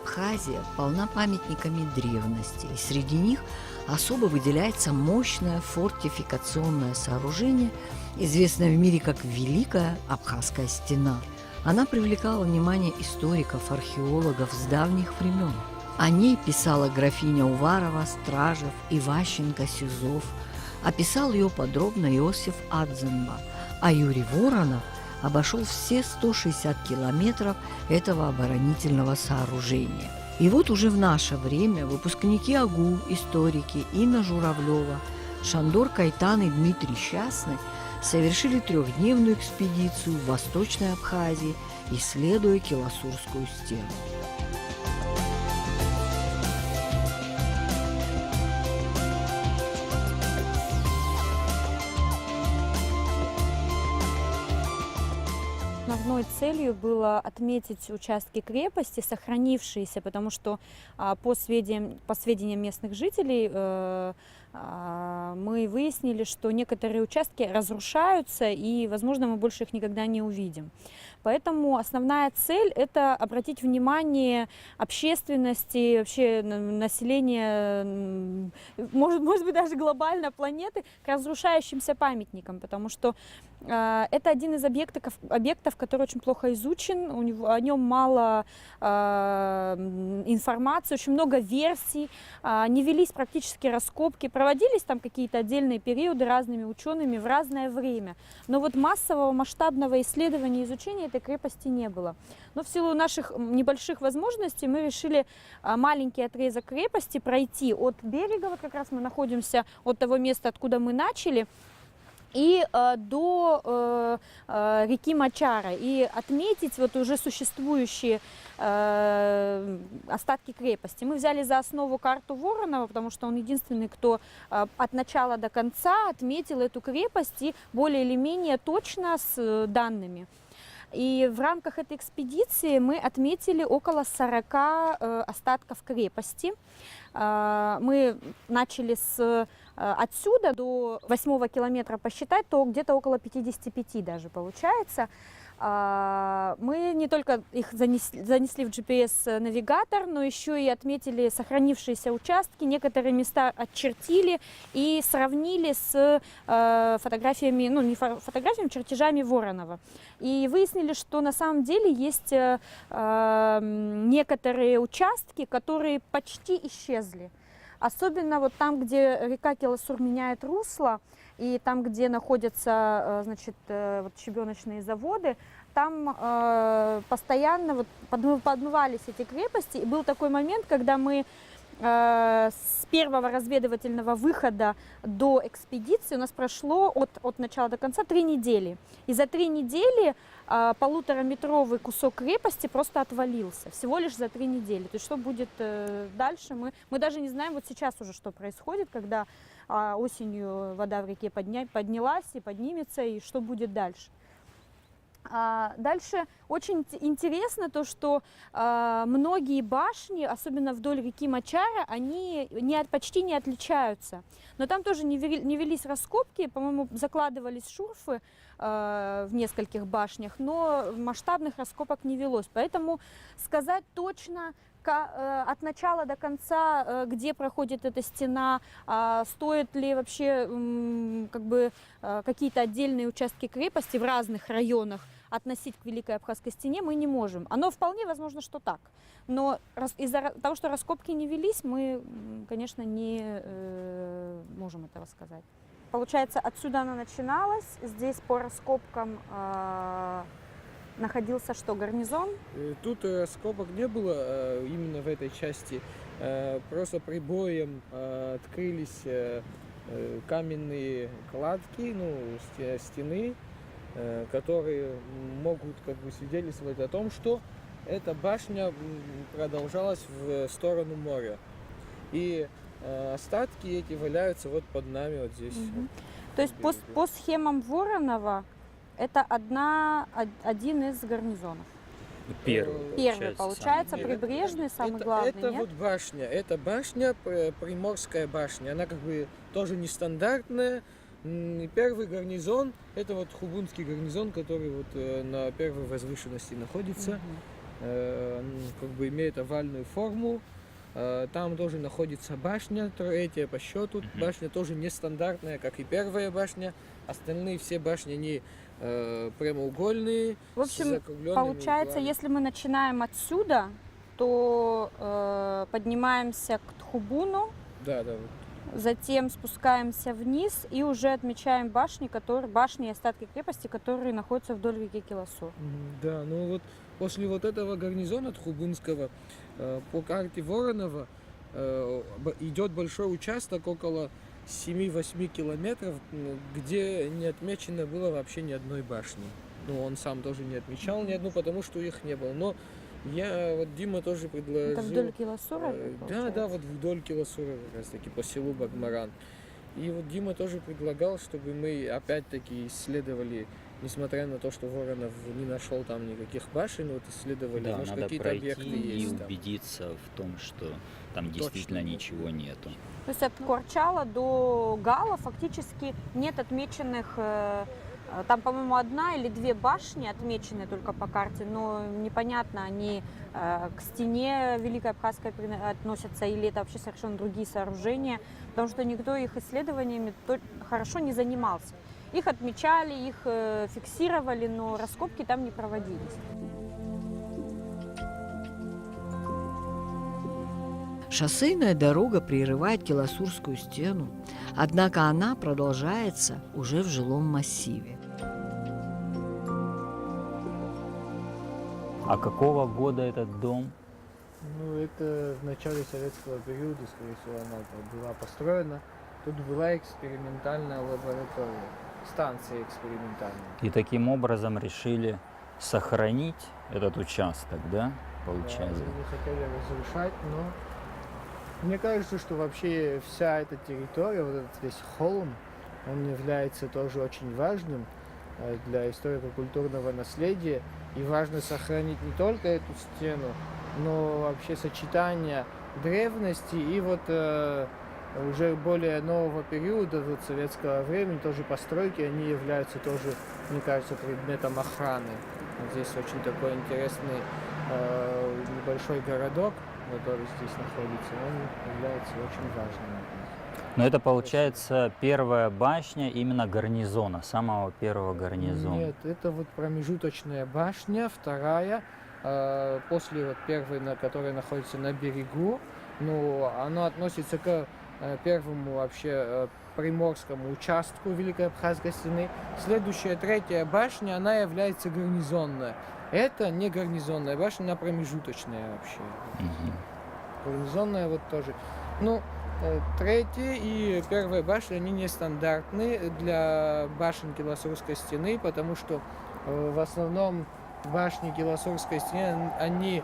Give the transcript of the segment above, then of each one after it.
Абхазия полна памятниками древности, и среди них особо выделяется мощное фортификационное сооружение, известное в мире как Великая Абхазская стена. Она привлекала внимание историков, археологов с давних времен. О ней писала графиня Уварова, Стражев, Иващенко, Сизов. Описал ее подробно Иосиф Адзенба, а Юрий Воронов обошел все 160 километров этого оборонительного сооружения. И вот уже в наше время выпускники АГУ, историки Инна Журавлева, Шандор Кайтан и Дмитрий Счастный совершили трехдневную экспедицию в Восточной Абхазии, исследуя Киласурскую стену. Основной целью было отметить участки крепости, сохранившиеся, потому что по сведениям местных жителей мы выяснили, что некоторые участки разрушаются, и, возможно, мы больше их никогда не увидим. Поэтому основная цель – это обратить внимание общественности, вообще населения, может быть, даже глобально планеты к разрушающимся памятникам, потому что это один из объектов, который очень плохо изучен, о нем мало информации, очень много версий, не велись практически раскопки, проводились там какие-то отдельные периоды разными учеными в разное время, но вот массового масштабного исследования и изучения этой крепости не было. Но в силу наших небольших возможностей мы решили маленький отрезок крепости пройти от берега, вот как раз мы находимся от того места, откуда мы начали, и до реки Мачара, и отметить вот уже существующие остатки крепости. Мы взяли за основу карту Воронова, потому что он единственный, кто от начала до конца отметил эту крепость и более или менее точно с данными. И в рамках этой экспедиции мы отметили около 40 остатков крепости. Мы начали отсюда до 8 километра посчитать, то где-то около 55 даже получается. Мы не только их занесли в GPS-навигатор, но еще и отметили сохранившиеся участки, некоторые места отчертили и сравнили с фотографиями, ну не фотографиями, чертежами Воронова. И выяснили, что на самом деле есть некоторые участки, которые почти исчезли. Особенно вот там, где река Киласур меняет русло, и там, где находятся, значит, вот щебеночные заводы, там постоянно вот подмывались эти крепости. И был такой момент, когда мы с первого разведывательного выхода до экспедиции у нас прошло от начала до конца 3 недели. И за 3 недели полутораметровый кусок крепости просто отвалился. Всего лишь за 3 недели. То есть что будет дальше, мы даже не знаем вот сейчас уже, что происходит, когда осенью вода в реке поднялась и поднимется, и что будет дальше. Дальше очень интересно то, что многие башни, особенно вдоль реки Мачара, они почти не отличаются. Но там тоже не велись раскопки, по-моему, закладывались шурфы в нескольких башнях, но масштабных раскопок не велось. Поэтому сказать точно от начала до конца, где проходит эта стена, стоит ли вообще как бы какие-то отдельные участки крепости в разных районах относить к Великой Абхазской стене, мы не можем. Оно вполне возможно, что так. Но из-за того, что раскопки не велись, мы, конечно, не можем этого сказать. Получается, отсюда она начиналась. Здесь по раскопкам находился что, гарнизон? Тут раскопок не было именно в этой части. Просто прибоем открылись каменные кладки, ну, стены, которые могут как бы свидетельствовать о том, что эта башня продолжалась в сторону моря. И остатки эти валяются вот под нами, вот здесь. Угу. То есть по схемам Воронова это один из гарнизонов. Первый получается, прибрежный, самый главный, это нет? Вот башня, это башня, Приморская башня, она как бы тоже нестандартная. Первый гарнизон, это вот Хубунский гарнизон, который вот на первой возвышенности находится. как бы имеет овальную форму. Там тоже находится башня, третья по счету. Башня тоже нестандартная, как и первая башня. Остальные все башни, они прямоугольные, В с общем, закругленными получается, углами. если мы начинаем отсюда, то поднимаемся к Тхубуну, Да, да. затем спускаемся вниз и уже отмечаем башни и остатки крепости, которые находятся вдоль реки Киласур. Да, ну вот после вот этого гарнизона Тхубунского по карте Воронова идет большой участок около 7-8 километров, где не отмечено было вообще ни одной башни. Ну, он сам тоже не отмечал ни одну, потому что их не было. Но Дима тоже предложил... Это вдоль Киласура? Да, вот вдоль Киласура, как раз таки по селу Багмаран. И вот Дима тоже предлагал, чтобы мы опять-таки исследовали, несмотря на то, что Воронов не нашел там никаких башен, вот исследовали, Да, может, надо какие-то пройти объекты и есть там. убедиться в том, что там действительно нет. ничего нету. То есть от Корчала до Гала фактически нет отмеченных, там, по-моему, 1 или 2 башни отмечены только по карте, но непонятно, они к стене Великой Абхазской относятся или это вообще совершенно другие сооружения, потому что никто их исследованиями хорошо не занимался. Их отмечали, их фиксировали, но раскопки там не проводились. Шоссейная дорога прерывает Киласурскую стену, однако она продолжается уже в жилом массиве. А какого года этот дом? Ну, это в начале советского периода, скорее всего, она была построена. Тут была экспериментальная лаборатория, станция экспериментальная. И таким образом решили сохранить этот участок, да, получается? Да, не хотели разрушать, но мне кажется, что вообще вся эта территория, вот этот весь холм, он является тоже очень важным для историко-культурного наследия. И важно сохранить не только эту стену, но вообще сочетание древности и вот уже более нового периода, вот советского времени, тоже постройки, они являются тоже, мне кажется, предметом охраны. Вот здесь очень такой интересный небольшой городок, который здесь находится, он является очень важным. Но это получается первая башня именно гарнизона, самого первого гарнизона. Нет, это вот промежуточная башня, вторая, после вот первой, которая находится на берегу. Ну, она относится к первому вообще приморскому участку Великой Абхазской стены. Следующая, третья башня, она является гарнизонная. Это не гарнизонная башня, она промежуточная вообще. Гарнизонная вот тоже. Ну, третья и первая башня, они нестандартны для башен Киласурской стены, потому что в основном башни Киласурской стены, они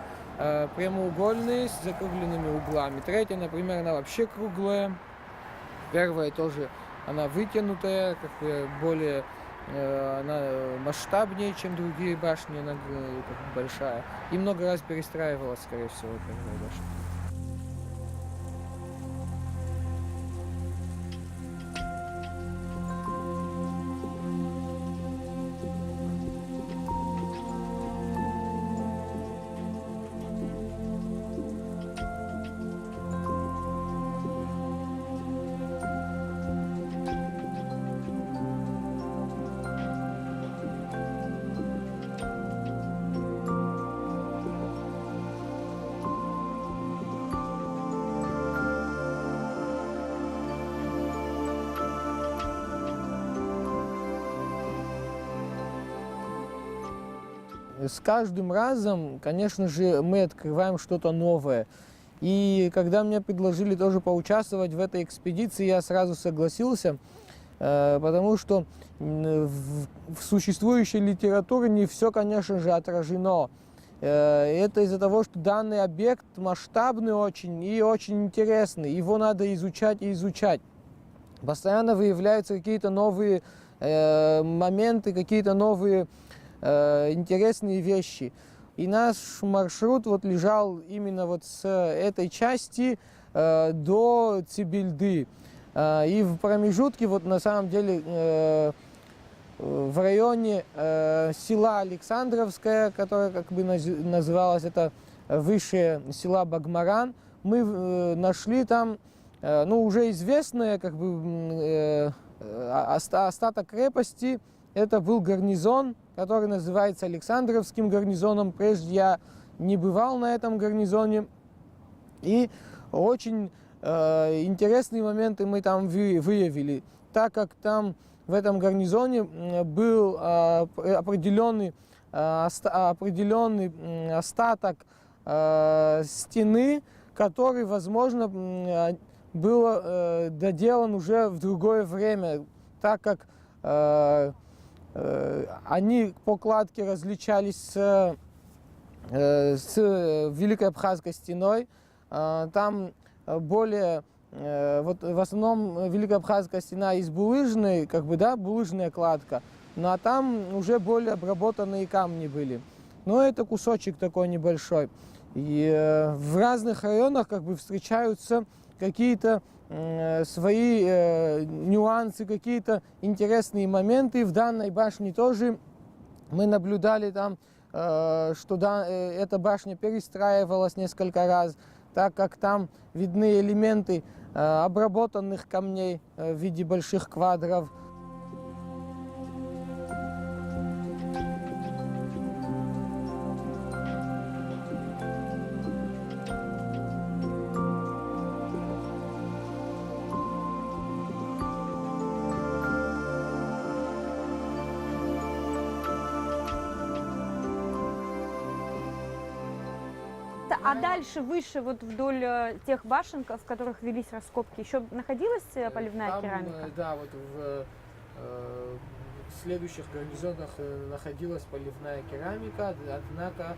прямоугольные с закругленными углами. Третья, например, она вообще круглая. Первая тоже, она вытянутая, как бы более, она масштабнее, чем другие башни, она как бы большая. И много раз перестраивалась, скорее всего, первая башня. С каждым разом, конечно же, мы открываем что-то новое. И когда мне предложили тоже поучаствовать в этой экспедиции, я сразу согласился, потому что в существующей литературе не все, конечно же, отражено. Это из-за того, что данный объект масштабный очень и очень интересный. Его надо изучать и изучать. Постоянно выявляются какие-то новые моменты, какие-то новые интересные вещи. И наш маршрут вот лежал именно вот с этой части до Цибильды. И в промежутке вот на самом деле в районе села Александровское, которое как бы называлось это выше села Багмаран, мы нашли там ну, уже известное как бы остаток крепости. Это был гарнизон, который называется Александровским гарнизоном. Прежде я не бывал на этом гарнизоне. И очень интересные моменты мы там выявили, так как там в этом гарнизоне был определенный остаток стены, который, возможно, был доделан уже в другое время, так как они по кладке различались с Великой Абхазской стеной. Там более, вот в основном Великая Абхазская стена из булыжной, как бы, да, булыжная кладка, ну а там уже более обработанные камни были. Но это кусочек такой небольшой. И в разных районах как бы встречаются какие-то свои нюансы, какие-то интересные моменты. В данной башне тоже мы наблюдали там, что эта башня перестраивалась несколько раз, так как там видны элементы обработанных камней в виде больших квадров. А дальше, выше, вот вдоль тех башен, в которых велись раскопки, еще находилась поливная Там, керамика? Да, вот в следующих гарнизонах находилась поливная керамика, однако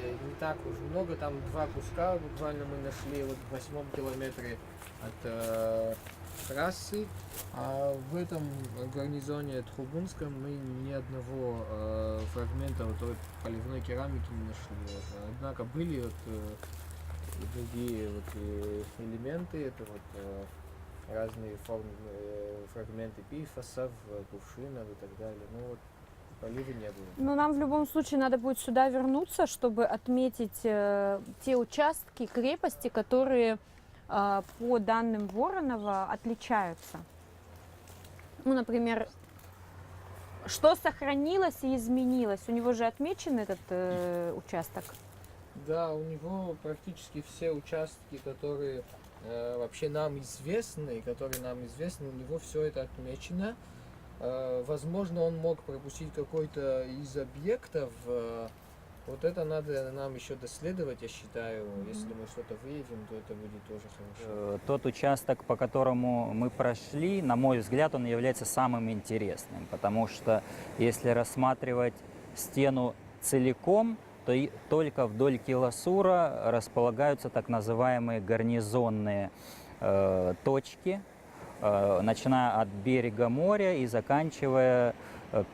не так уж много, там 2 куска буквально мы нашли вот в 8 километре от трассы, а в этом гарнизоне Трубунском мы ни одного фрагмента вот той поливной керамики не нашли. Вот. Однако были вот другие вот элементы, это вот разные формы, фрагменты пифосов, кувшинов и так далее. Ну вот полива не было. Но нам в любом случае надо будет сюда вернуться, чтобы отметить те участки крепости, которые по данным Воронова отличаются. Ну, например, что сохранилось и изменилось? У него же отмечен этот участок? Да, у него практически все участки, которые вообще нам известны, у него все это отмечено. Возможно, он мог пропустить какой-то из объектов. Вот это надо нам еще доследовать, я считаю. Если мы что-то выявим, то это будет тоже хорошо. Тот участок, по которому мы прошли, на мой взгляд, он является самым интересным, потому что если рассматривать стену целиком, то только вдоль килосура располагаются так называемые гарнизонные точки, начиная от берега моря и заканчивая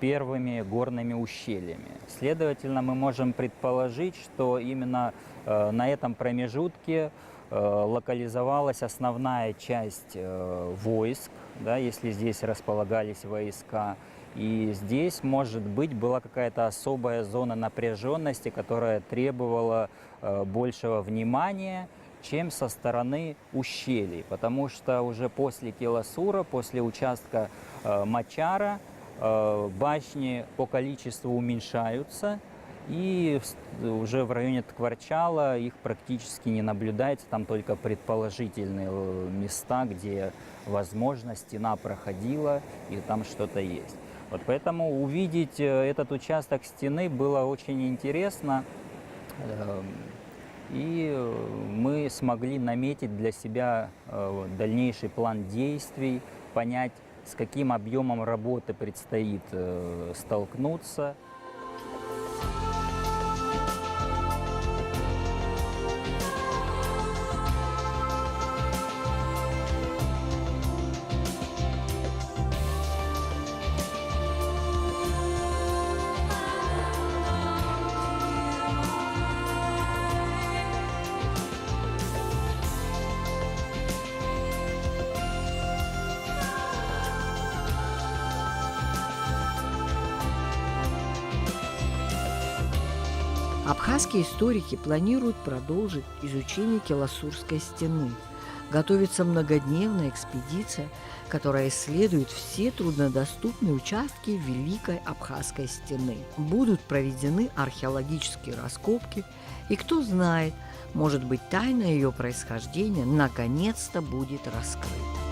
первыми горными ущельями. Следовательно, мы можем предположить, что именно на этом промежутке локализовалась основная часть войск, да, если здесь располагались войска. И здесь, может быть, была какая-то особая зона напряженности, которая требовала большего внимания, чем со стороны ущелий. Потому что уже после Киласура, после участка Мачара, башни по количеству уменьшаются, и уже в районе Ткварчала их практически не наблюдается, там только предположительные места, где, возможно, стена проходила и там что-то есть. Вот поэтому увидеть этот участок стены было очень интересно, и мы смогли наметить для себя дальнейший план действий, понять, с каким объемом работы предстоит столкнуться. Абхазские историки планируют продолжить изучение Келасурской стены. Готовится многодневная экспедиция, которая исследует все труднодоступные участки Великой Абхазской стены. Будут проведены археологические раскопки, и кто знает, может быть, тайна ее происхождения наконец-то будет раскрыта.